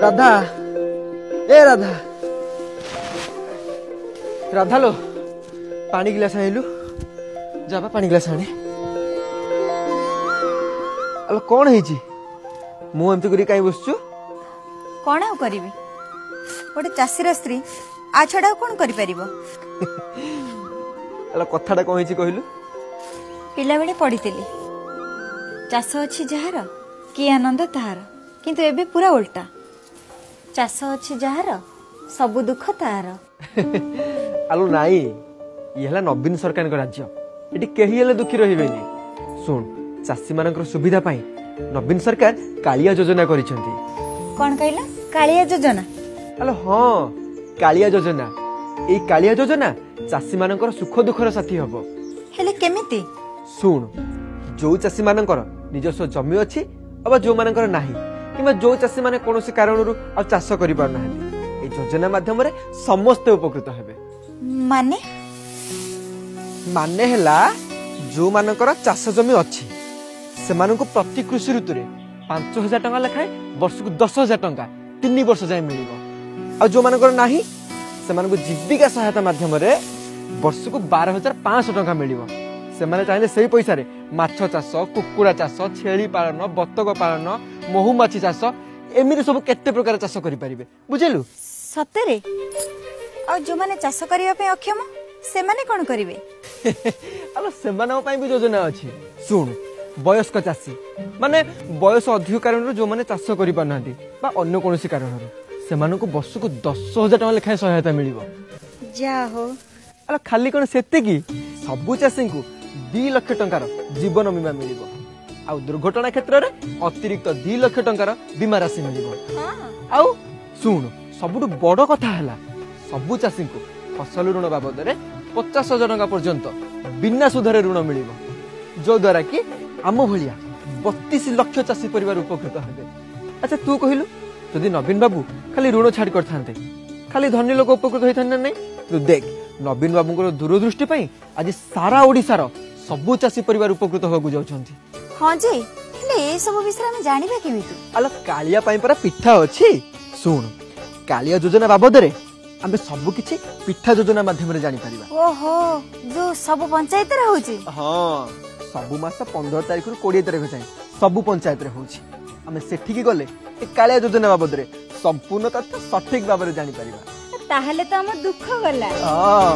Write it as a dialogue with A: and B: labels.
A: राधा ए राधा राधा लो पानी गिलास आइलु जाबा पानी गिलास आने अल कौन है मु एमती करी कहीं बसचु
B: कौन आउ करी गोटे चाषीर स्त्री आ छड़ा कौन करि परिबो
A: अल कथाटा कौन है कहलु
B: पिला बेले पढ़ितिली चाष अछि जहार कि आनंद ताहार किंतु एबे पूरा उल्टा चाष अछि जहार सब दुख ताहार
A: आलो नाई ये हला नवीन सरकार राज्य एटी केही हेले दुखी रहिबेनी सुन चाषी मानकर सुविधा पाई नवीन सरकार कालिया योजना करिसेंती
B: कौन कहला कालिया योजना
A: आलो हां कालिया योजना ए कालिया योजना चाषी मानकर सुख दुखर साथी हबो
B: हेले केमिति
A: सुन जो चाषी मानकर निजस्व जमी अछि अब जो मानकर नाही किमा जो चाषी माने कोनोसी कारणरू आ चाष करि पार नाही ए योजना माध्यम रे समस्त उपकृत हेबे
B: माने
A: माने हला जो मानकर चाष जमी अछि से माननको प्रति कृषि ऋतु रे 5000 टका लेखाय वर्ष को 10000 टका 3 वर्ष जाय मिलिबो आ जो मानकर नाही से मानको जीविका सहायता माध्यम रे वर्ष को 12500 टका मिलिबो से माने चाहिले सेही पैसा रे माछ चाष कुकुड़ा चाष छेली पालन बतक पालन महुमाछी चाष एमिरे सब केते प्रकार चाष करि परिबे बुझेलु
B: सतरे आ जो माने चाष करिया पे अक्षम से माने कोन करिवे
A: आलो से मानन पई भी योजना अछि सुन वयस्क चाषी माने बयस अधिक कारण जो माने चाष करि पानांती बा अन्य कोनोसी कारण से मानको वर्ष को 10000 टका लेखाय सहायता मिलिबो
B: जा हो
A: आलो खाली कोन सेते की सबु चाषी को 2 लाख टंकार जीवन बीमा मिलिबो आ दुर्घटना क्षेत्र रे अतिरिक्त 2 लाख टंकार बीमा राशि मिलिबो आ सुन सबुटु बड़ कथा हला सबु चाषी को फसल ऋण बाबद रे 50,000 टका पर्यंत बिना सुधरे ऋण मिलिबो जो द्वारा कि आम भलिया 32 लाख चाषी परिवार उपकृत हेबे अच्छा तू कहिलु यदि नवीन बाबू खाली ऋण छाड़ करथांते खाली धनी लोक उपकृत होइथान नै तू देख नवीन बाबूंकर दूरदृष्टि पई आज सारा ओडिसार सबु चाषी परिवार उपकृत होगु जाउछंती
B: हां जी हेले ए सब विषय में जानिबे केमिति
A: अल कालिया पई पर पिठा अछि सुन कालिया योजना बाबद रे आमे सबु किछि पिठा योजना माध्यम रे जानि परिबा
B: ओहो जो सब पंचायत रे होची
A: हां सबु मास 15 तारिख रु 20 तारिख जाय सबु पंचायत रे होची आमे सेठी की गले ए कालिया योजना बाबद रे संपूर्ण तथ्य सठिक बाबरे जानि परिबा
B: ताहले तो हम दुख गला
A: हां